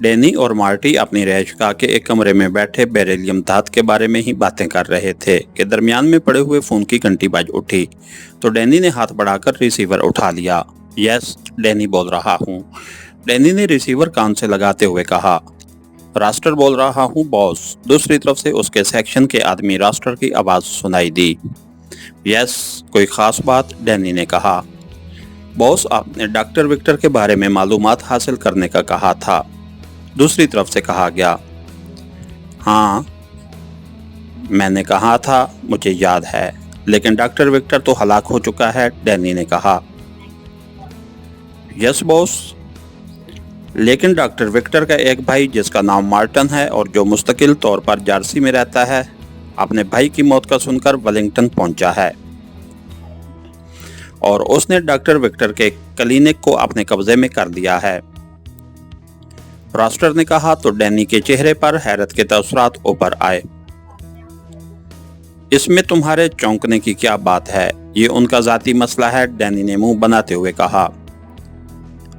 Danny और Marty अपनी रहायशगाह के एक कमरे में बैठे बेरिलियम धात के बारे में ही बातें कर रहे थे कि दरमियान में पड़े हुए फोन की घंटी बज उठी तो डैनी ने हाथ बढ़ाकर रिसीवर उठा लिया। यस, डैनी बोल रहा हूँ। डैनी ने रिसीवर कान से लगाते हुए कहा। रास्टर बोल रहा हूँ बॉस। दूसरी तरफ से उसके सेक्शन के आदमी रास्टर की आवाज सुनाई दी। यस, कोई खास बात? डैनी ने कहा। बॉस, आपने डॉक्टर विक्टर के बारे में मालूमात हासिल करने का कहा था, दूसरी तरफ से कहा गया। हाँ, मैंने कहा था, मुझे याद है, लेकिन डॉक्टर विक्टर तो हलाक हो चुका है, डैनी ने कहा। यस बॉस, लेकिन डॉक्टर विक्टर का एक भाई जिसका नाम मार्टन है और जो मुस्तकिल तौर पर जर्सी में रहता है, अपने भाई की मौत का सुनकर वेलिंगटन पहुंचा है और उसने डॉक्टर विक्टर के क्लिनिक को अपने कब्जे में कर दिया है, रास्टर ने कहा। तो डैनी के चेहरे पर हैरत के तअस्सुरात उभर आए। इसमें तुम्हारे चौंकने की क्या बात है? ये उनका जाती मसला है, डैनी ने मुंह बनाते हुए कहा।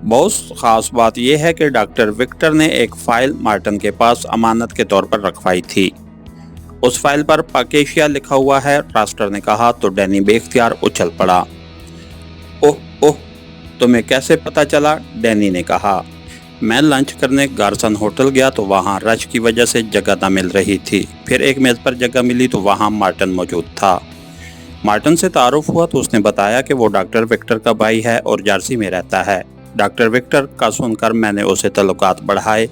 बॉस, खास बात यह है कि डॉक्टर विक्टर ने एक फाइल मार्टन के पास अमानत के तौर पर रखवाई थी। उस फाइल पर पाकेशिया लिखा हुआ है, रास्टर ने कहा। तो डैनी बेख्तियार उछल पड़ा। ओह ओह, तुम्हें कैसे पता चला? डैनी ने कहा। मैं लंच करने गार्सन होटल गया तो वहाँ रश की वजह से जगह न मिल रही थी। फिर एक मेज़ पर जगह मिली तो वहाँ मार्टन मौजूद था। मार्टन से तारुफ हुआ तो उसने बताया कि वो डॉक्टर विक्टर का भाई है और जर्सी में रहता है। डॉक्टर विक्टर का सुनकर मैंने उसे तल्लुकात बढ़ाए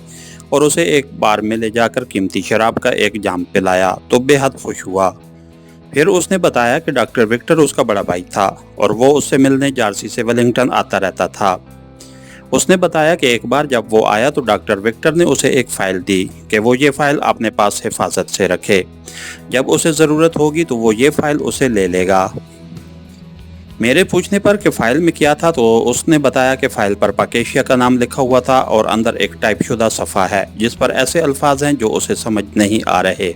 और उसे एक बार में ले जाकर कीमती शराब का एक जाम पिलाया तो बेहद खुश हुआ। फिर उसने बताया कि डॉक्टर विक्टर उसका बड़ा भाई था और वो उससे मिलने जर्सी से वेलिंगटन आता रहता था। उसने बताया कि एक बार जब वो आया तो डॉक्टर विक्टर ने उसे एक फ़ाइल दी कि वो ये फ़ाइल अपने पास हिफाजत से रखे, जब उसे ज़रूरत होगी तो वो ये फ़ाइल उसे ले लेगा। मेरे पूछने पर कि फ़ाइल में क्या था तो उसने बताया कि फ़ाइल पर पाकेशिया का नाम लिखा हुआ था और अंदर एक टाइपशुदा सफ़ा है जिस पर ऐसे अल्फाज हैं जो उसे समझ नहीं आ रहे।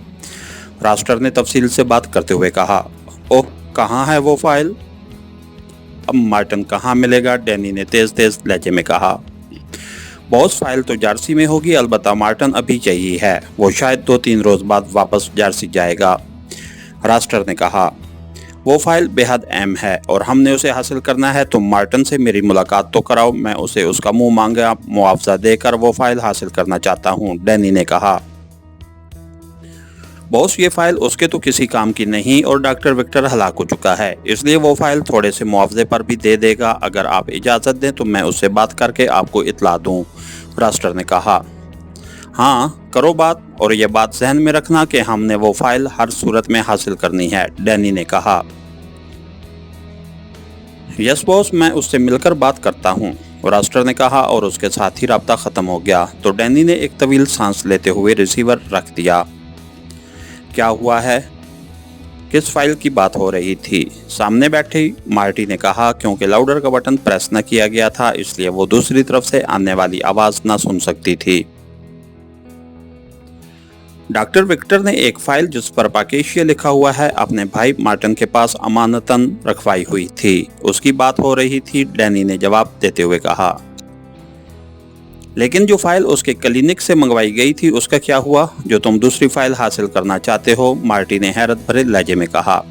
रास्टर ने तफसील से बात करते हुए कहा। ओह, कहाँ है वो फ़ाइल? अब मार्टन कहाँ मिलेगा? डैनी ने तेज तेज लहजे में कहा। बॉस, फाइल तो जर्सी में होगी, अलबत्ता मार्टन अभी चाहिए है, वो शायद 2-3 रोज बाद वापस जर्सी जाएगा, रास्टर ने कहा। वो फाइल बेहद अहम है और हमने उसे हासिल करना है। तुम मार्टन से मेरी मुलाकात तो कराओ, मैं उसे उसका मुंह मांगा मुआवजा देकर वो फाइल हासिल करना चाहता हूँ, डैनी ने कहा। बॉस, ये फाइल उसके तो किसी काम की नहीं और डॉक्टर विक्टर हलाक हो चुका है, इसलिए वो फाइल थोड़े से मुआवजे पर भी दे देगा। अगर आप इजाज़त दें तो मैं उससे बात करके आपको इतला दूं, रास्टर ने कहा। हाँ, करो बात, और ये बात जहन में रखना कि हमने वो फाइल हर सूरत में हासिल करनी है, डैनी ने कहा। यस बॉस, मैं उससे मिलकर बात करता हूँ, रास्टर ने कहा और उसके साथ ही राब्ता ख़त्म हो गया। तो डैनी ने एक तवील सांस लेते हुए रिसीवर रख दिया। क्या हुआ है? किस फाइल की बात हो रही थी? सामने बैठी मार्टी ने कहा। क्योंकि लाउडर का बटन प्रेस न किया गया था इसलिए वो दूसरी तरफ से आने वाली आवाज न सुन सकती थी। डॉक्टर विक्टर ने एक फाइल जिस पर पाकेशिया लिखा हुआ है अपने भाई मार्टन के पास अमानतन रखवाई हुई थी, उसकी बात हो रही थी, डैनी ने जवाब देते हुए कहा। लेकिन जो फाइल उसके क्लिनिक से मंगवाई गई थी उसका क्या हुआ, जो तुम दूसरी फाइल हासिल करना चाहते हो? मार्टी ने हैरत भरे लहजे में कहा।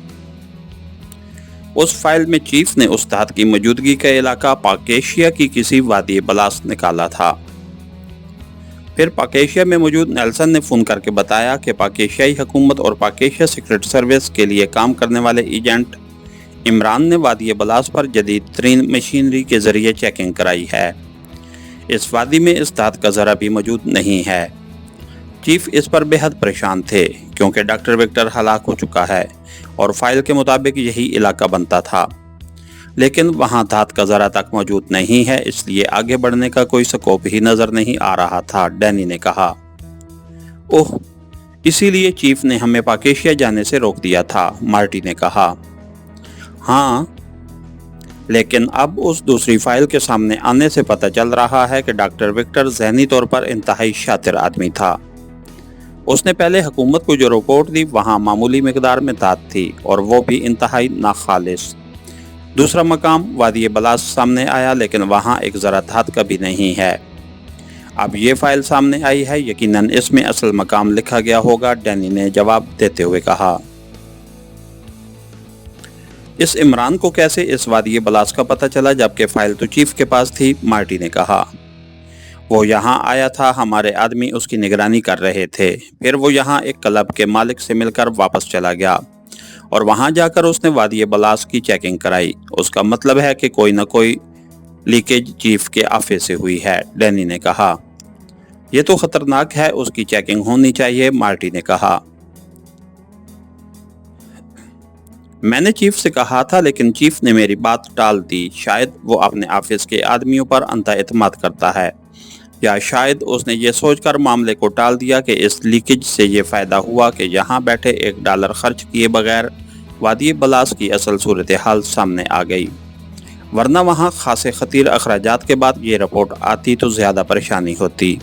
उस फाइल में चीफ ने उस धात की मौजूदगी का इलाका पाकेशिया की किसी वादी बलास निकाला था। फिर पाकेशिया में मौजूद नेल्सन ने फोन करके बताया कि पाकेशियाई हुकूमत और पाकेशिया सीक्रेट सर्विस के लिए काम करने वाले एजेंट इमरान ने वादी बलास पर जदीद तरीन मशीनरी के जरिए चेकिंग कराई है। इस वादी में इस धात का ज़रा भी मौजूद नहीं है। चीफ इस पर बेहद परेशान थे क्योंकि डॉक्टर विक्टर हलाक हो चुका है और फाइल के मुताबिक यही इलाका बनता था, लेकिन वहां धात का ज़रा तक मौजूद नहीं है, इसलिए आगे बढ़ने का कोई स्कोप ही नज़र नहीं आ रहा था, डैनी ने कहा। ओह, इसीलिए चीफ ने हमें पाकेशिया जाने से रोक दिया था, मार्टी ने कहा। हाँ, लेकिन अब उस दूसरी फाइल के सामने आने से पता चल रहा है कि डॉक्टर विक्टर ज़हनी तौर पर इंतहाई शातिर आदमी था। उसने पहले हुकूमत को जो रिपोर्ट दी वहाँ मामूली मिकदार में धात थी और वो भी इंतहाई नाखालिस। दूसरा मकाम वादी बलास सामने आया लेकिन वहाँ एक ज़रा धात का भी नहीं है। अब ये फाइल सामने आई है, यकीनन इसमें असल मकाम लिखा गया होगा, डैनी ने जवाब देते हुए कहा। इस इमरान को कैसे इस वादी बलास का पता चला जबकि फाइल तो चीफ के पास थी? मार्टी ने कहा। वो यहाँ आया था, हमारे आदमी उसकी निगरानी कर रहे थे। फिर वो यहाँ एक क्लब के मालिक से मिलकर वापस चला गया और वहाँ जाकर उसने वादी बलास की चेकिंग कराई। उसका मतलब है कि कोई न कोई लीकेज चीफ के ऑफिस से हुई है, डैनी ने कहा। यह तो खतरनाक है, उसकी चेकिंग होनी चाहिए, मार्टी ने कहा। मैंने चीफ से कहा था लेकिन चीफ ने मेरी बात टाल दी। शायद वो अपने ऑफिस के आदमियों पर अंधा एतमाद करता है, या शायद उसने ये सोचकर मामले को टाल दिया कि इस लीकेज से ये फायदा हुआ कि यहाँ बैठे $1 खर्च किए बगैर वादी बलास की असल सूरत हाल सामने आ गई। वरना वहाँ खासे खतीर अखराजात के बाद ये रिपोर्ट आती तो ज़्यादा परेशानी होती,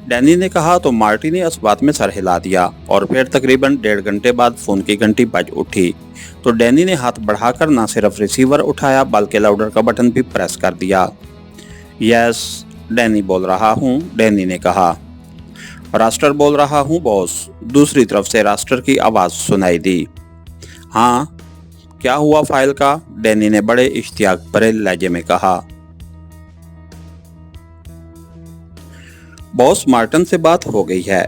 डैनी ने कहा। तो मार्टी ने इस बात में सर हिला दिया और फिर तकरीबन 1.5 घंटे बाद फ़ोन की घंटी बज उठी तो डैनी ने हाथ बढ़ाकर न सिर्फ रिसीवर उठाया बल्कि लाउडर का बटन भी प्रेस कर दिया। यस, डैनी बोल रहा हूँ, डैनी ने कहा। रास्टर बोल रहा हूँ बॉस, दूसरी तरफ से रास्टर की आवाज़ सुनाई दी। हाँ, क्या हुआ फाइल का? डैनी ने बड़े इश्तियाक भरे लहजे में कहा। बॉस, मार्टन से बात हो गई है,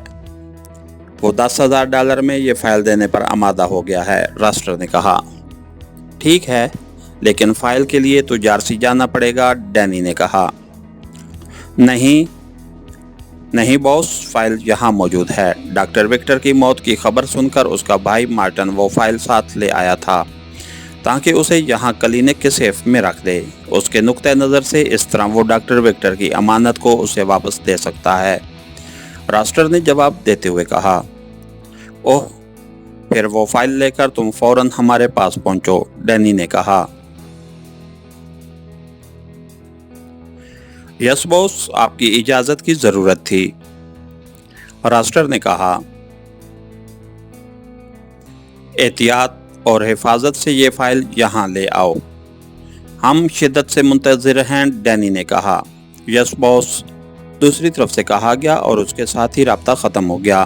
वो $10,000 में ये फाइल देने पर आमादा हो गया है, रास्टर ने कहा। ठीक है, लेकिन फाइल के लिए तो जारसी जाना पड़ेगा, डैनी ने कहा। नहीं बॉस, फाइल यहाँ मौजूद है। डॉक्टर विक्टर की मौत की खबर सुनकर उसका भाई मार्टन वो फाइल साथ ले आया था ताकि उसे यहाँ क्लिनिक के सेफ में रख दे। उसके नुक्ते नज़र से इस तरह वो डॉक्टर विक्टर की अमानत को उसे वापस दे सकता है, रास्टर ने जवाब देते हुए कहा। ओह, फिर वो फाइल लेकर तुम फौरन हमारे पास पहुंचो, डैनी ने कहा। यस बॉस, आपकी इजाजत की जरूरत थी, रास्टर ने कहा। एहतियात और हिफाजत से ये फाइल यहाँ ले आओ, हम शिद्दत से मुंतज़िर हैं, डैनी ने कहा। यस बॉस, दूसरी तरफ से कहा गया और उसके साथ ही राब्ता ख़त्म हो गया।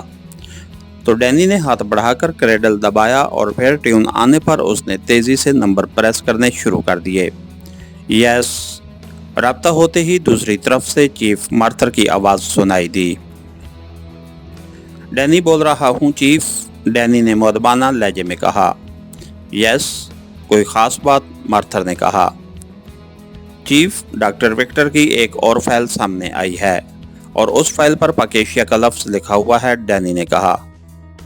तो डैनी ने हाथ बढ़ाकर क्रेडल दबाया और फिर ट्यून आने पर उसने तेज़ी से नंबर प्रेस करने शुरू कर दिए। यस, राब्ता होते ही दूसरी तरफ से चीफ मार्थर की आवाज़ सुनाई दी। डैनी बोल रहा हूँ चीफ, डैनी ने मुअद्दबाना लहजे में कहा। यस, कोई ख़ास बात? मार्थर ने कहा। चीफ, डॉक्टर विक्टर की एक और फाइल सामने आई है और उस फाइल पर पकेशिया का लफ्ज़ लिखा हुआ है, डैनी ने कहा।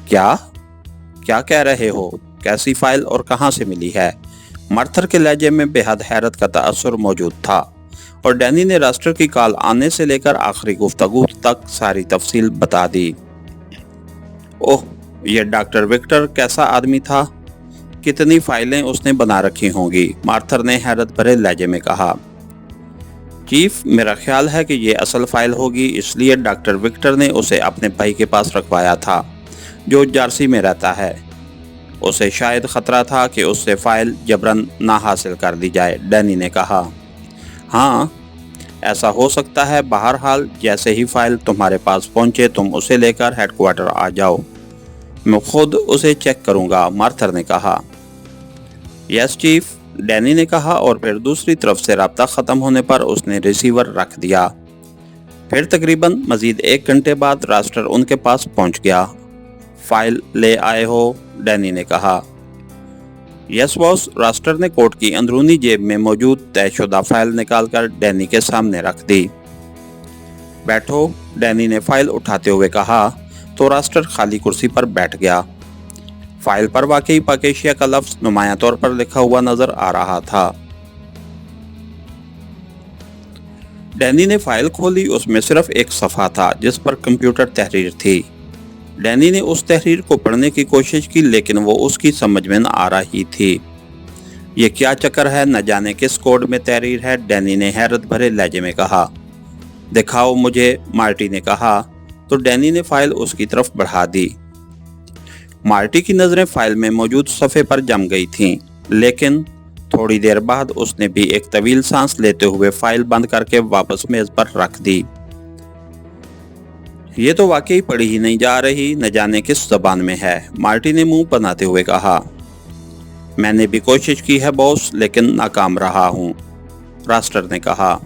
क्या कह रहे हो? कैसी फाइल और कहाँ से मिली है? मार्थर के लहजे में बेहद हैरत का तासुर मौजूद था और डैनी ने रास्टर की कॉल आने से लेकर आखिरी गुफ्तगू तक सारी तफसील बता दी। ओह, यह डॉक्टर विक्टर कैसा आदमी था? कितनी फाइलें उसने बना रखी होंगी, मार्थर ने हैरत भरे लहजे में कहा। चीफ, मेरा ख्याल है कि ये असल फाइल होगी, इसलिए डॉक्टर विक्टर ने उसे अपने भाई के पास रखवाया था जो जारसी में रहता है। उसे शायद खतरा था कि उससे फाइल जबरन ना हासिल कर दी जाए, डैनी ने कहा। हाँ, ऐसा हो सकता है। बहरहाल जैसे ही फाइल तुम्हारे पास पहुंचे तुम उसे लेकर हेडक्वार्टर आ जाओ, मैं खुद उसे चेक करूंगा, मार्थर ने कहा। यस चीफ, डैनी ने कहा और फिर दूसरी तरफ से राब्ता ख़त्म होने पर उसने रिसीवर रख दिया। फिर तकरीबन मज़ीद 1 घंटे बाद रास्टर उनके पास पहुंच गया। फाइल ले आए हो? डैनी ने कहा। यस बॉस, रास्टर ने कोट की अंदरूनी जेब में मौजूद तयशुदा फाइल निकालकर डैनी के सामने रख दी। बैठो, डैनी ने फाइल उठाते हुए कहा तो रास्टर खाली कुर्सी पर बैठ गया। फाइल पर वाकई पकेशिया का लफ्ज़ नुमाया तौर पर लिखा हुआ नजर आ रहा था। डैनी ने फाइल खोली, उसमें सिर्फ एक सफ़ा था जिस पर कंप्यूटर तहरीर थी। डैनी ने उस तहरीर को पढ़ने की कोशिश की लेकिन वो उसकी समझ में न आ रही थी। ये क्या चक्कर है, न जाने किस कोड में तहरीर है, डैनी ने हैरत भरे लहजे में कहा। दिखाओ मुझे, मार्टी ने कहा तो डैनी ने फाइल उसकी तरफ बढ़ा दी। मार्टी की नज़रें फाइल में मौजूद सफ़े पर जम गई थीं, लेकिन थोड़ी देर बाद उसने भी एक तवील सांस लेते हुए फाइल बंद करके वापस मेज़ पर रख दी। یہ تو واقعی پڑھی ہی نہیں جا رہی، نہ جانے کس زبان میں ہے، مارٹی نے منہ بناتے ہوئے کہا۔ میں نے بھی کوشش کی ہے باس، لیکن ناکام رہا ہوں، راسٹر نے کہا۔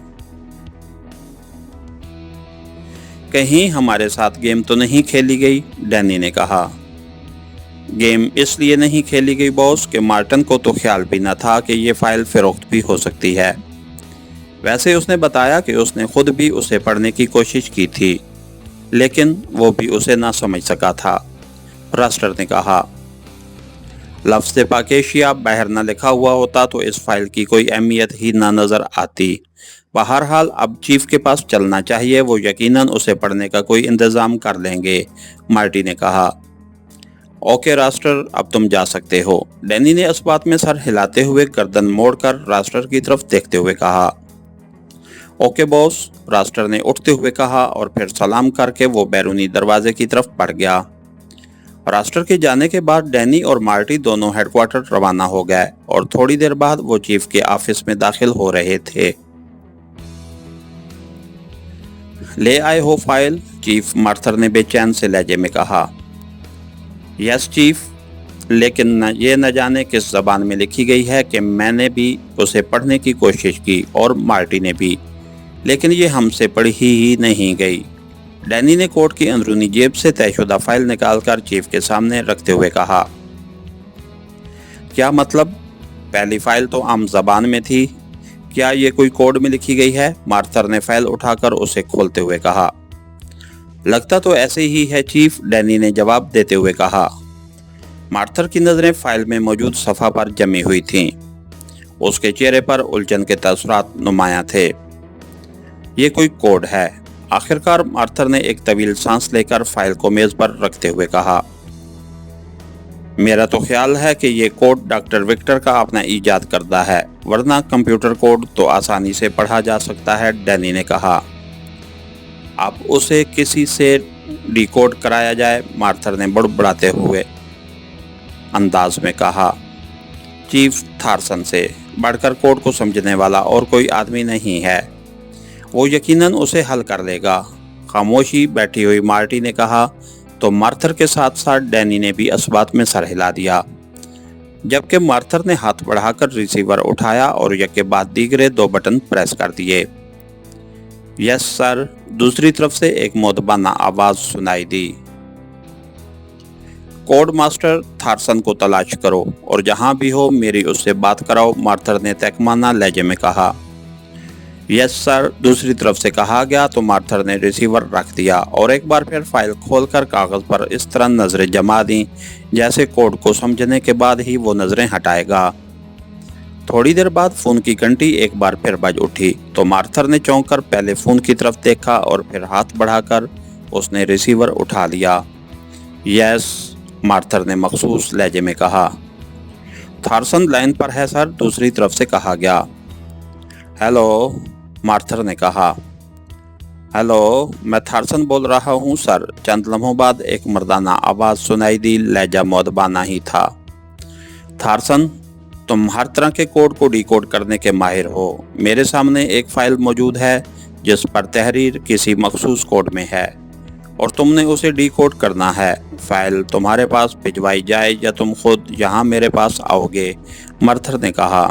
کہیں ہمارے ساتھ گیم تو نہیں کھیلی گئی، ڈینی نے کہا۔ گیم اس لیے نہیں کھیلی گئی باس کہ مارٹن کو تو خیال بھی نہ تھا کہ یہ فائل فروخت بھی ہو سکتی ہے۔ ویسے اس نے بتایا کہ اس نے خود بھی اسے پڑھنے کی کوشش کی تھی، لیکن وہ بھی اسے نہ سمجھ سکا تھا، راسٹر نے کہا۔ لفظ پاکیشیا باہر نہ لکھا ہوا ہوتا تو اس فائل کی کوئی اہمیت ہی نہ نظر آتی۔ بہرحال اب چیف کے پاس چلنا چاہیے، وہ یقیناً اسے پڑھنے کا کوئی انتظام کر لیں گے، مارٹی نے کہا۔ اوکے راسٹر، اب تم جا سکتے ہو، ڈینی نے اس بات میں سر ہلاتے ہوئے گردن موڑ کر راسٹر کی طرف دیکھتے ہوئے کہا۔ اوکے باس، راسٹر نے اٹھتے ہوئے کہا اور پھر سلام کر کے وہ بیرونی دروازے کی طرف بڑھ گیا۔ راسٹر کے جانے کے بعد ڈینی اور مارٹی دونوں ہیڈ کوارٹر روانہ ہو گئے اور تھوڑی دیر بعد وہ چیف کے آفس میں داخل ہو رہے تھے۔ لے آئے ہو فائل، چیف مارتھر نے بے چین سے لہجے میں کہا۔ یس چیف، لیکن یہ نہ جانے کس زبان میں لکھی گئی ہے کہ میں نے بھی اسے پڑھنے کی کوشش کی اور مارٹی نے بھی، لیکن یہ ہم سے پڑھی ہی نہیں گئی۔ ڈینی نے کوٹ کی اندرونی جیب سے طے شدہ فائل نکال کر چیف کے سامنے رکھتے ہوئے کہا۔ کیا مطلب؟ پہلی فائل تو عام زبان میں تھی، کیا یہ کوئی کوڈ میں لکھی گئی ہے؟ مارتھر نے فائل اٹھا کر اسے کھولتے ہوئے کہا۔ لگتا تو ایسے ہی ہے چیف، ڈینی نے جواب دیتے ہوئے کہا۔ مارتھر کی نظریں فائل میں موجود صفحہ پر جمی ہوئی تھیں، اس کے چہرے پر الجھن کے تاثرات نمایاں تھے۔ یہ کوئی کوڈ ہے، آخرکار مارتھر نے ایک طویل سانس لے کر فائل کو میز پر رکھتے ہوئے کہا۔ میرا تو خیال ہے کہ یہ کوڈ ڈاکٹر وکٹر کا اپنا ایجاد کردہ ہے، ورنہ کمپیوٹر کوڈ تو آسانی سے پڑھا جا سکتا ہے، ڈینی نے کہا۔ اب اسے کسی سے ڈی کوڈ کرایا جائے، مارتھر نے بڑبڑاتے ہوئے انداز میں کہا۔ چیف تھارسن سے بڑھ کر کوڈ کو سمجھنے والا اور کوئی آدمی نہیں ہے، وہ یقیناً اسے حل کر لے گا، خاموشی بیٹھی ہوئی مارٹی نے کہا تو مارتھر کے ساتھ ساتھ ڈینی نے بھی اس بات میں سر ہلا دیا، جبکہ مارتھر نے ہاتھ بڑھا کر ریسیور اٹھایا اور یکے بعد دیگرے 2 بٹن پریس کر دیے۔ یس سر، دوسری طرف سے ایک مؤدبانہ آواز سنائی دی۔ کوڈ ماسٹر تھارسن کو تلاش کرو اور جہاں بھی ہو میری اس سے بات کراؤ، مارتھر نے تحکمانہ لہجے میں کہا۔ یس سر، دوسری طرف سے کہا گیا تو مارتھر نے ریسیور رکھ دیا اور ایک بار پھر فائل کھول کر کاغذ پر اس طرح نظریں جما دیں جیسے کوڈ کو سمجھنے کے بعد ہی وہ نظریں ہٹائے گا۔ تھوڑی دیر بعد فون کی گھنٹی ایک بار پھر بج اٹھی تو مارتھر نے چونک کر پہلے فون کی طرف دیکھا اور پھر ہاتھ بڑھا کر اس نے ریسیور اٹھا لیا۔ یس، مارتھر نے مخصوص لہجے میں کہا۔ تھارسن لائن پر ہے سر، دوسری طرف سے کہا گیا۔ ہیلو، مارتھر نے کہا۔ ہیلو، میں تھارسن بول رہا ہوں سر، چند لمحوں بعد ایک مردانہ آواز سنائی دی، لہجہ مؤدبانہ ہی تھا۔ تھارسن، تم ہر طرح کے کوڈ کو ڈی کوڈ کرنے کے ماہر ہو، میرے سامنے ایک فائل موجود ہے جس پر تحریر کسی مخصوص کوڈ میں ہے اور تم نے اسے ڈی کوڈ کرنا ہے۔ فائل تمہارے پاس بھجوائی جائے یا تم خود یہاں میرے پاس آؤ گے، مارتھر نے کہا۔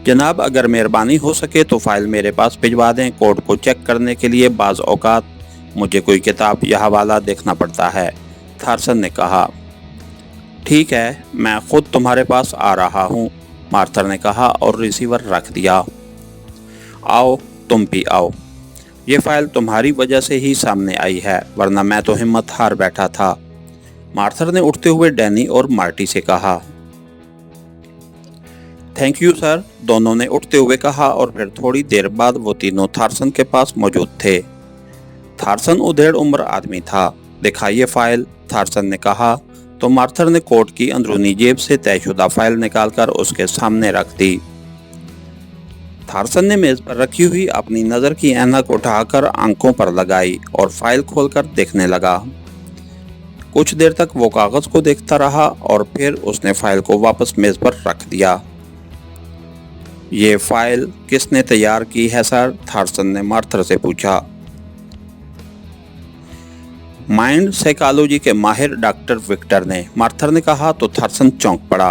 جناب، اگر مہربانی ہو سکے تو فائل میرے پاس بھجوا دیں، کوڈ کو چیک کرنے کے لیے بعض اوقات مجھے کوئی کتاب یا حوالہ دیکھنا پڑتا ہے، تھارسن نے کہا۔ ٹھیک ہے، میں خود تمہارے پاس آ رہا ہوں، مارتھر نے کہا اور ریسیور رکھ دیا۔ آؤ، تم بھی آؤ، یہ فائل تمہاری وجہ سے ہی سامنے آئی ہے، ورنہ میں تو ہمت ہار بیٹھا تھا، مارتھر نے اٹھتے ہوئے ڈینی اور مارٹی سے کہا۔ تھینک یو سر، دونوں نے اٹھتے ہوئے کہا اور پھر تھوڑی دیر بعد وہ تینوں تھارسن کے پاس موجود تھے۔ تھارسن ادھیڑ عمر آدمی تھا۔ دکھائیے فائل، تھارسن نے کہا تو مارتھر نے کوٹ کی اندرونی جیب سے طے شدہ فائل نکال کر اس کے سامنے رکھ دی۔ تھارسن نے میز پر رکھی ہوئی اپنی نظر کی اینک اٹھا کر آنکھوں پر لگائی اور فائل کھول کر دیکھنے لگا۔ کچھ دیر تک وہ کاغذ کو دیکھتا رہا اور پھر اس نے فائل کو واپس میز پر رکھ دیا۔ یہ فائل کس نے تیار کی ہے سر؟ تھارسن نے مارتھر سے پوچھا۔ माइंड साइकोलॉजी के माहिर डॉक्टर विक्टर ने, मार्थर ने कहा तो थारसन चौंक पड़ा।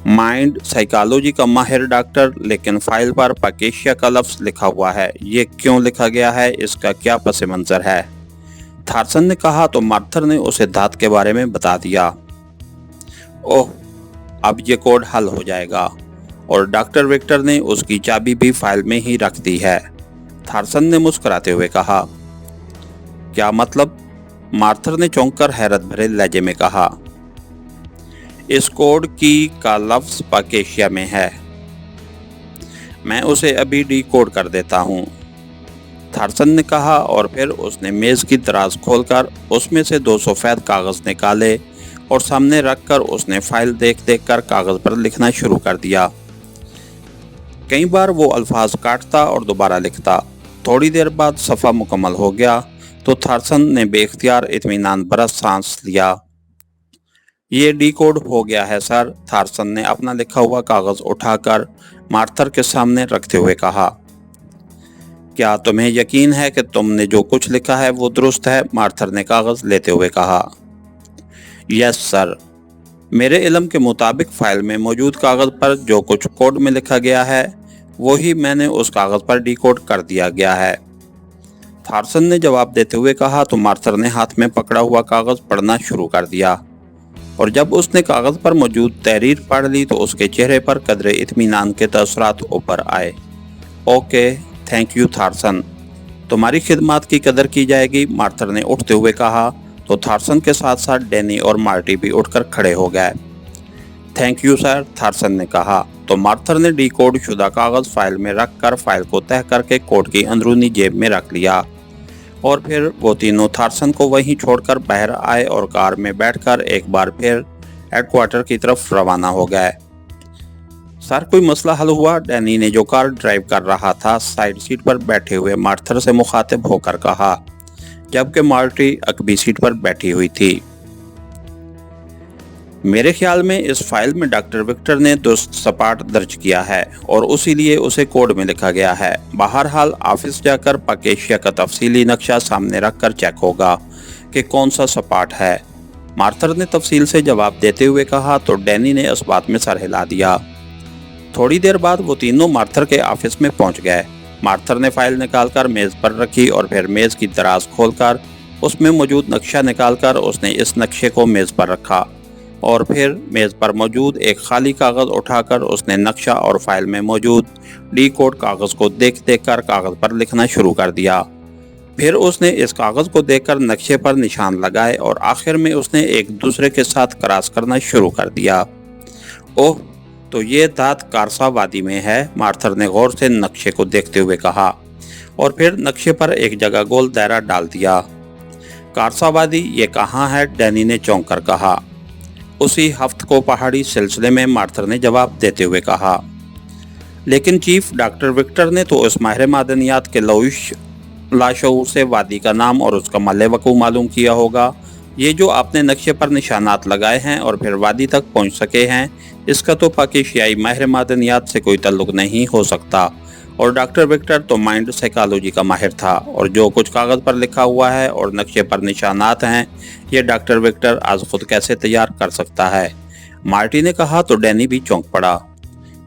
माइंड साइकोलॉजी का माहिर डॉक्टर, लेकिन फाइल पर पाकेशिया का लफ्ज लिखा हुआ है, ये क्यों लिखा गया है, इसका क्या पस मंजर है? थारसन ने कहा तो मार्थर ने उसे धात के बारे में बता दिया। ओह, अब ये कोड हल हो जाएगा। और डॉक्टर विक्टर ने उसकी चाबी भी फाइल में ही रख दी है। थारसन ने मुस्कुराते हुए कहा। क्या मतलब? मार्थर ने चौंक कर हैरत भरे लहजे में कहा। इस कोड की का लफ्ज पाकेशिया में है, मैं उसे अभी डीकोड कर देता हूँ, थारसन ने कहा। और फिर उसने मेज की दराज खोलकर उसमें से 2 सफेद कागज निकाले और सामने रखकर उसने फाइल देख देख कर कागज पर लिखना शुरू कर दिया। कई बार वो अल्फाज काटता और दोबारा लिखता। थोड़ी देर बाद सफ़ा मुकम्मल हो गया तो थारसन ने बेख्तियार इत्मीनान भरा सांस लिया। ये डीकोड हो गया है सर, थारसन ने अपना लिखा हुआ कागज उठाकर मार्थर के सामने रखते हुए कहा। क्या तुम्हें यकीन है कि तुमने जो कुछ लिखा है वो दुरुस्त है? मार्थर ने कागज लेते हुए कहा। यस सर, मेरे इल्म के मुताबिक फाइल में मौजूद कागज पर जो कुछ कोड में लिखा गया है वही मैंने उस कागज पर डीकोड कर दिया गया है, थारसन ने जवाब देते हुए कहा। तो मार्थर ने हाथ में पकड़ा हुआ कागज पढ़ना शुरू कर दिया और जब उसने कागज पर मौजूद तहरीर पढ़ ली तो उसके चेहरे पर कदरे इत्मीनान के तअसुरात ऊपर आए। ओके, थैंक यू थारसन, तुम्हारी खिदमत की कदर की जाएगी, मार्थर ने उठते हुए कहा। तो थारसन के साथ साथ डैनी और मार्टी भी उठकर खड़े हो गए। थैंक यू सर, थारसन ने कहा। तो मार्थर ने डीकोड शुदा कागज फाइल में रख कर फाइल को तह करके कोट की अंदरूनी जेब में रख लिया और फिर वो तीनों थारसन को वहीं छोड़कर बाहर आए और कार में बैठकर एक बार फिर हेडक्वार्टर की तरफ रवाना हो गए। सर, कोई मसला हल हुआ? डैनी ने, जो कार ड्राइव कर रहा था, साइड सीट पर बैठे हुए मार्थर से मुखातिब होकर कहा, जबकि मार्टी अगली सीट पर बैठी हुई थी। मेरे ख्याल में इस फाइल में डॉक्टर विक्टर ने दुरुस्त सपाट दर्ज किया है और उसी लिए उसे कोड में लिखा गया है। बहरहाल ऑफिस जाकर पाकेशिया का तफसीली नक्शा सामने रखकर चेक होगा कि कौन सा सपाट है, मार्थर ने तफसील से जवाब देते हुए कहा। तो डैनी ने इस बात में सर हिला दिया। थोड़ी देर बाद वो तीनों मार्थर के ऑफिस में पहुंच गए। मार्थर ने फाइल निकालकर मेज पर रखी और फिर मेज की दराज खोलकर उसमें मौजूद नक्शा निकालकर उसने इस नक्शे को मेज पर रखा और फिर मेज पर मौजूद एक खाली कागज उठाकर उसने नक्शा और फाइल में मौजूद डीकोड कागज को देख देख कर कागज पर लिखना शुरू कर दिया। फिर उसने इस कागज को देखकर नक्शे पर निशान लगाए और आखिर में उसने एक दूसरे के साथ क्रॉस करना शुरू कर दिया। ओह, तो ये धात कारसा वादी में है, मार्थर ने गौर से नक्शे को देखते हुए कहा और फिर नक्शे पर एक जगह गोल दायरा डाल दिया। कारसा वादी ये कहाँ है? डैनी ने चौंक कर कहा। उसी हफ्त को पहाड़ी सिलसिले में, मार्थर ने जवाब देते हुए कहा। लेकिन चीफ, डॉक्टर विक्टर ने तो उस माहिर मादनियात के लाशऊर से वादी का नाम और उसका महल वक़ू मालूम किया होगा। ये जो आपने नक्शे पर निशानात लगाए हैं और फिर वादी तक पहुंच सके हैं, इसका तो पाकिस्तानी माहिर मादनियात से कोई ताल्लुक नहीं हो सकता। और डॉक्टर विक्टर तो माइंड साइकोलॉजी का माहिर था और जो कुछ कागज़ पर लिखा हुआ है और नक्शे पर निशानात हैं, ये डॉक्टर विक्टर आज खुद कैसे तैयार कर सकता है? मार्टी ने कहा। तो डैनी भी चौंक पड़ा,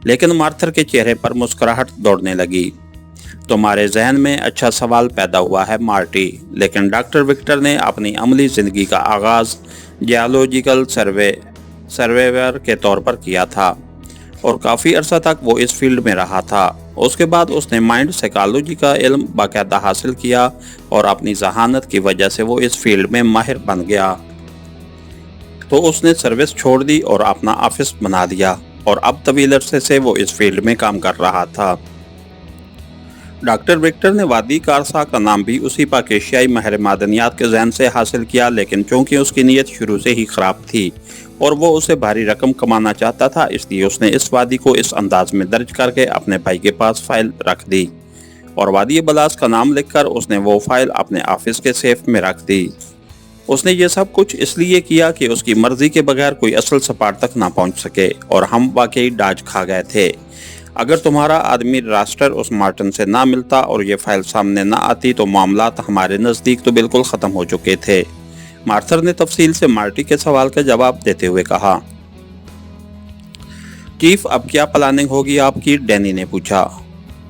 लेकिन मार्थर के चेहरे पर मुस्कुराहट दौड़ने लगी। तुम्हारे जहन में अच्छा सवाल पैदा हुआ है मार्टी, लेकिन डॉक्टर विक्टर ने अपनी अमली ज़िंदगी का आगाज़ जियोलॉजिकल सर्वेयर के तौर पर किया था और काफ़ी अरसा तक वो इस फील्ड में रहा था। उसके बाद उसने माइंड साइकोलॉजी का इल्म बाकायदा हासिल किया और अपनी जहानत की वजह से वो इस फील्ड में माहिर बन गया। तो उसने सर्विस छोड़ दी और अपना ऑफिस बना दिया और अब तवील अरसे से वो इस फील्ड में काम कर रहा था। डॉक्टर विक्टर ने वादी कारसा का नाम भी उसी पाकिस्तानी माहिर मादनियात के जहन से हासिल किया, लेकिन चूंकि उसकी नीयत शुरू से ही ख़राब थी और वो उसे भारी रकम कमाना चाहता था, इसलिए उसने इस वादी को इस अंदाज में दर्ज करके अपने भाई के पास फाइल रख दी और वादी बलास का नाम लिखकर उसने वो फाइल अपने ऑफिस के सेफ में रख दी। उसने ये सब कुछ इसलिए किया कि उसकी मर्जी के बगैर कोई असल सपाट तक ना पहुंच सके और हम वाकई डाज खा गए थे। अगर तुम्हारा आदमी रास्टर उस मार्टन से ना मिलता और ये फाइल सामने ना आती तो मामलात हमारे नज़दीक तो बिल्कुल ख़त्म हो चुके थे। मार्थर ने तफसील से मार्टी के सवाल का जवाब देते हुए कहा। चीफ, अब क्या प्लानिंग होगी आपकी? डैनी ने पूछा।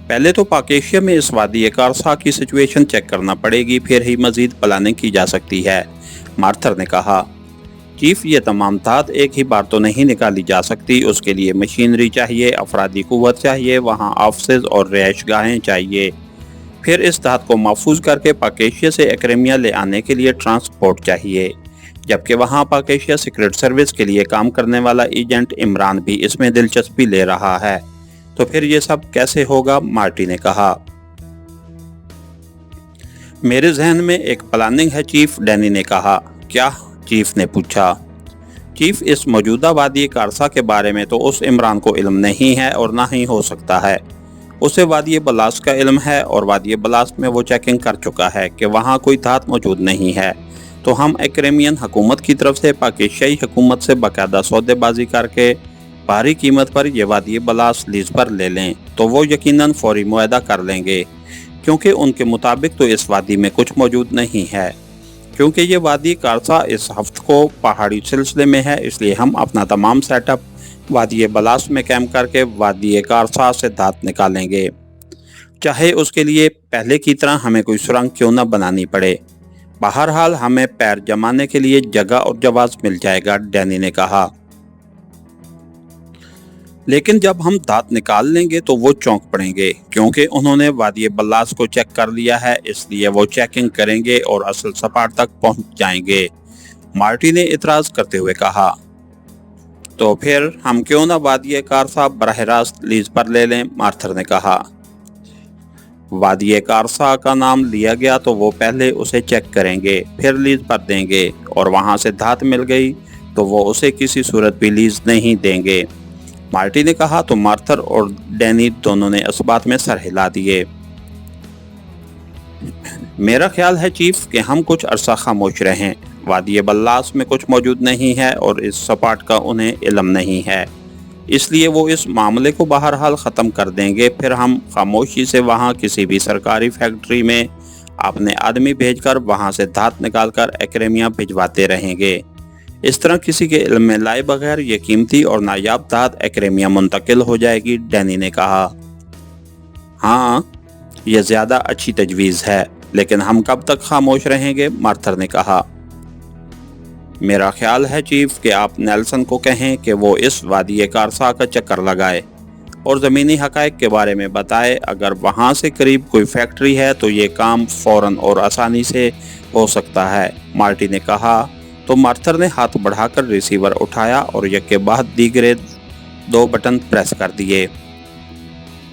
पहले तो पाकेशिया में इस वादी कारसा की सिचुएशन चेक करना पड़ेगी, फिर ही मजीद प्लानिंग की जा सकती है, मार्थर ने कहा। चीफ, ये तमाम धात एक ही बार तो नहीं निकाली जा सकती, उसके लिए मशीनरी चाहिए, अफरादी कुव्वत चाहिए, वहाँ ऑफिसेज और रिहाइशगाहें चाहिए। फिर इस धात को महफूज करके पाकेशिया से एक्रेमिया ले आने के लिए ट्रांसपोर्ट चाहिए, जबकि वहाँ पाकेशिया सीक्रेट सर्विस के लिए काम करने वाला एजेंट इमरान भी इसमें दिलचस्पी ले रहा है। तो फिर ये सब कैसे होगा? मार्टी ने कहा। मेरे जहन में एक प्लानिंग है चीफ, डैनी ने कहा। क्या? चीफ ने पूछा। चीफ, इस मौजूदा वादी कारसा के बारे में तो उस इमरान को इल्म नहीं है और ना ही हो सकता है। उसे वादी बलास्ट का इल्म है और वादी बलास्ट में वो चेकिंग कर चुका है कि वहाँ कोई धात मौजूद नहीं है। तो हम एक्रेमियन हुकूमत की तरफ से पाकिस्तानी हुकूमत से बाकायदा सौदेबाजी करके भारी कीमत पर ये वादी बलास्ट लीज पर ले लें तो वो यकीनन फौरी मुआहदा कर लेंगे, क्योंकि उनके मुताबिक तो इस वादी में कुछ मौजूद नहीं है। क्योंकि ये वादी कारसा इस हफ्ते को पहाड़ी सिलसिले में है, इसलिए हम अपना तमाम सेटअप वादी बलास्ट में कैम्प करके वादी कारसा से धात निकालेंगे, चाहे उसके लिए पहले की तरह हमें कोई सुरंग क्यों न बनानी पड़े। बहरहाल हमें पैर जमाने के लिए जगह और जवाब मिल जाएगा, डैनी ने कहा। लेकिन जब हम धात निकाल लेंगे तो वो चौंक पड़ेंगे, क्योंकि उन्होंने वादी बलास को चेक कर लिया है, इसलिए वो चेकिंग करेंगे और असल सपाट तक पहुंच जाएंगे, मार्टी ने इतराज करते हुए कहा। तो फिर हम क्यों ना वादी कारसा बराह रास्त लीज पर ले लें, मार्थर ने कहा। वादी कारसा का नाम लिया गया तो वो पहले उसे चेक करेंगे, फिर लीज पर देंगे, और वहां से धात मिल गई तो वो उसे किसी सूरत भी लीज नहीं देंगे, मार्टी ने कहा। तो मार्थर और डैनी दोनों ने इस बात में सर हिला दिए। मेरा ख्याल है चीफ कि हम कुछ अरसा खामोश रहें। वादी बल्लास में कुछ मौजूद नहीं है और इस सपाट का उन्हें इल्म नहीं है, इसलिए वो इस मामले को बहरहाल ख़त्म कर देंगे। फिर हम खामोशी से वहाँ किसी भी सरकारी फैक्ट्री में अपने आदमी भेजकर वहाँ से धात निकालकर एक्रेमिया भिजवाते रहेंगे। इस तरह किसी के इल्म में लाए बगैर ये कीमती और नायाब धात एक्रेमिया मुंतकिल हो जाएगी, डैनी ने कहा। हाँ, यह ज़्यादा अच्छी तजवीज़ है, लेकिन हम कब तक खामोश रहेंगे, मार्थर ने कहा। मेरा ख्याल है चीफ कि आप नेल्सन को कहें कि वो इस वादी कारसा का चक्कर लगाए और ज़मीनी हक़ाइक़ के बारे में बताए। अगर वहाँ से करीब कोई फैक्ट्री है तो ये काम फ़ौरन और आसानी से हो सकता है, मार्टी ने कहा। तो मार्थर ने हाथ बढ़ाकर रिसीवर उठाया और एक के बाद दीगरे 2 बटन प्रेस कर दिए।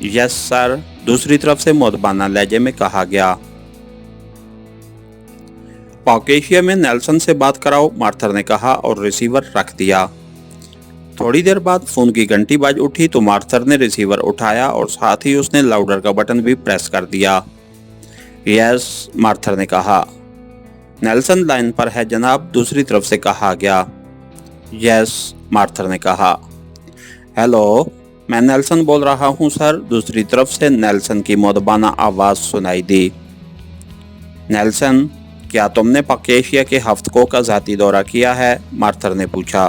यस सर, दूसरी तरफ से मुअद्दबाना लहजे में कहा गया। पाकेशिया में नेल्सन से बात कराओ, मार्थर ने कहा और रिसीवर रख दिया। थोड़ी देर बाद फोन की घंटी बाज उठी तो मार्थर ने रिसीवर उठाया और साथ ही उसने लाउडर का बटन भी प्रेस कर दिया। यस, मार्थर ने कहा। नेल्सन लाइन पर है जनाब, दूसरी तरफ से कहा गया। यस, मार्थर ने कहा। हेलो, मैं नेल्सन बोल रहा हूं सर, दूसरी तरफ से नेल्सन की मुअद्दबाना आवाज़ सुनाई दी। नेल्सन, क्या तुमने पाकेशिया के हफ्तकों का ज़ाती दौरा किया है, मार्थर ने पूछा।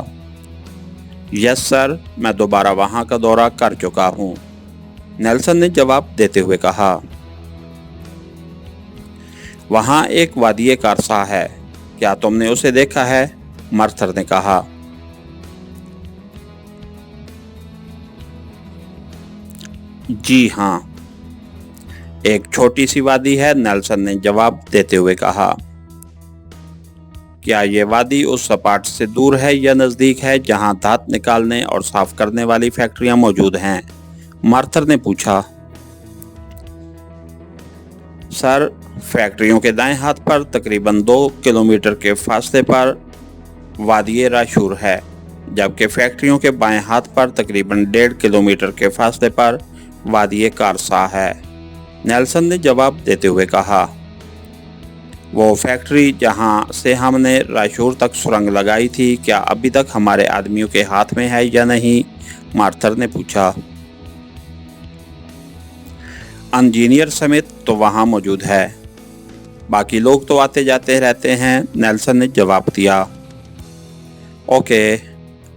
यस सर, मैं दोबारा वहाँ का दौरा कर चुका हूँ, नेल्सन ने जवाब देते हुए कहा। वहाँ एक वादी कारसा है, क्या तुमने उसे देखा है, मार्थर ने कहा। जी हाँ, एक छोटी सी वादी है, नेल्सन ने जवाब देते हुए कहा। क्या ये वादी उस सपाट से दूर है या नज़दीक है जहाँ धात निकालने और साफ करने वाली फैक्ट्रियाँ मौजूद हैं, मार्थर ने पूछा। सर, फैक्ट्रियों के दाएं हाथ पर तकरीबन 2 किलोमीटर के फासले पर वादी राशूर है, जबकि फैक्ट्रियों के बाएं हाथ पर तकरीबन 1.5 किलोमीटर के फासले पर वादी कारसा है, नेल्सन ने जवाब देते हुए कहा। वो फैक्ट्री जहां से हमने राशूर तक सुरंग लगाई थी, क्या अभी तक हमारे आदमियों के हाथ में है या नहीं, मार्थर ने पूछा। इंजीनियर समेत तो वहां मौजूद है, बाकी लोग तो आते जाते रहते हैं, नेल्सन ने जवाब दिया। ओके,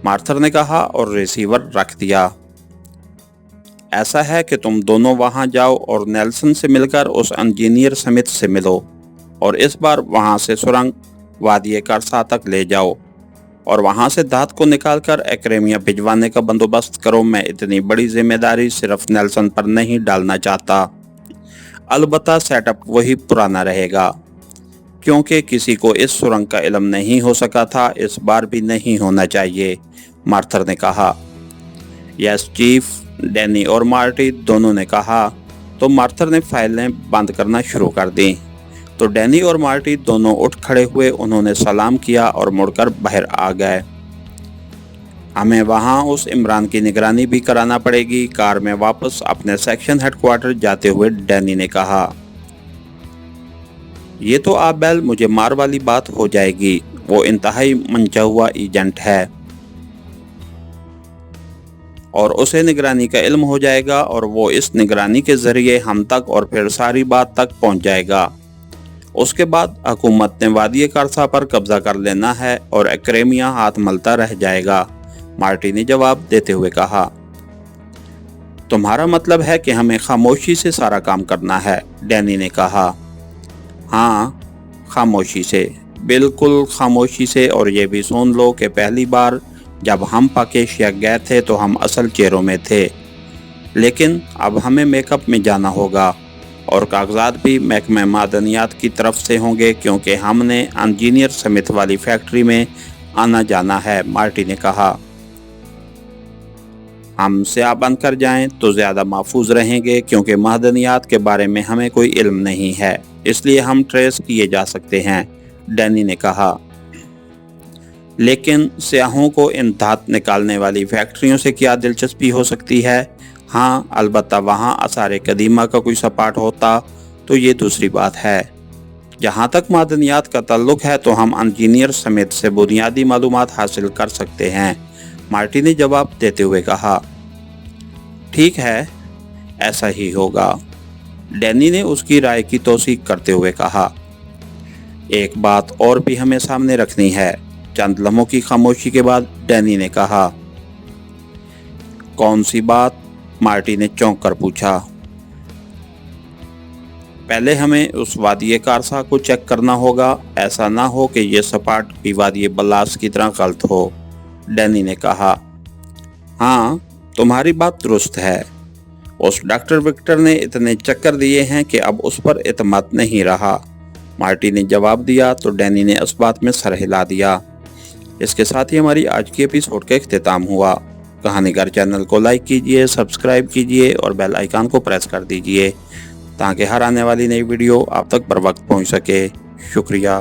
मार्थर ने कहा और रिसीवर रख दिया। ऐसा है कि तुम दोनों वहां जाओ और नेल्सन से मिलकर उस इंजीनियर समित से मिलो और इस बार वहां से सुरंग वादिये कारसा तक ले जाओ और वहां से धात को निकालकर एक्रेमिया भिजवाने का बंदोबस्त करो। मैं इतनी बड़ी जिम्मेदारी सिर्फ नेल्सन पर नहीं डालना चाहता। अलबत्ता सेटअप वही पुराना रहेगा, क्योंकि किसी को इस सुरंग का इल्म नहीं हो सका था, इस बार भी नहीं होना चाहिए, मार्थर ने कहा। यस चीफ, डैनी और मार्टी दोनों ने कहा। तो मार्थर ने फाइलें बंद करना शुरू कर दी। तो डैनी और मार्टी दोनों उठ खड़े हुए, उन्होंने सलाम किया और मुड़कर बाहर आ गए। हमें वहां उस इमरान की निगरानी भी कराना पड़ेगी, कार में वापस अपने सेक्शन हेडक्वार्टर जाते हुए डैनी ने कहा। ये तो आप बेल मुझे मार वाली बात हो जाएगी, वो इंतहाई मंचा हुआ एजेंट है और उसे निगरानी का इल्म हो जाएगा और वो इस निगरानी के जरिए हम तक और फिर सारी बात तक पहुंच जाएगा। उसके बाद हुकूमत ने वादिये कारसा पर कब्जा कर लेना है और एक्रेमिया हाथ मलता रह जाएगा, मार्टी ने जवाब देते हुए कहा। तुम्हारा मतलब है कि हमें खामोशी से सारा काम करना है, डैनी ने कहा। हाँ, खामोशी से, बिल्कुल खामोशी से। और ये भी सुन लो कि पहली बार जब हम पाकेशिया गए थे तो हम असल चेहरों में थे, लेकिन अब हमें मेकअप में जाना होगा और कागजात भी महकमे मादनियात की तरफ से होंगे, क्योंकि हमने इंजीनियर समित वाली फैक्ट्री में आना जाना है, मार्टी ने कहा। हम स्याह बंद कर जाएं तो ज़्यादा महफूज रहेंगे, क्योंकि मादनियात के बारे में हमें कोई इल्म नहीं है, इसलिए हम ट्रेस किए जा सकते हैं, डैनी ने कहा। लेकिन स्याहों को इन धात निकालने वाली फैक्ट्रियों से क्या दिलचस्पी हो सकती है? हाँ, अलबत्ता वहाँ आसार कदीमा का कोई सपाट होता तो ये दूसरी बात है। जहाँ तक मादनियात का ताल्लुक है तो हम इंजीनियर समेत से बुनियादी मालूमात हासिल कर सकते हैं, मार्टी ने जवाब देते हुए कहा। ठीक है, ऐसा ही होगा, डैनी ने उसकी राय की तौसीक करते हुए कहा। एक बात और भी हमें सामने रखनी है, चंद लम्हों की खामोशी के बाद डैनी ने कहा। कौन सी बात? मार्टी ने चौंक कर पूछा। पहले हमें उस वादिये कारसा को चेक करना होगा, ऐसा ना हो कि ये सपाट भी वादिये बलास की तरह गलत हो, डैनी ने कहा। हाँ, तुम्हारी बात दुरुस्त है। उस डॉक्टर विक्टर ने इतने चक्कर दिए हैं कि अब उस पर एतमाद नहीं रहा, मार्टी ने जवाब दिया। तो डैनी ने इस बात में सर हिला दिया। इसके साथ ही हमारी आज की एपिसोड का इख्तिताम हुआ। कहानीगर चैनल को लाइक कीजिए, सब्सक्राइब कीजिए और बेल आइकन को प्रेस कर दीजिए ताकि हर आने वाली नई वीडियो आप तक बर वक्त पहुंच सके। शुक्रिया।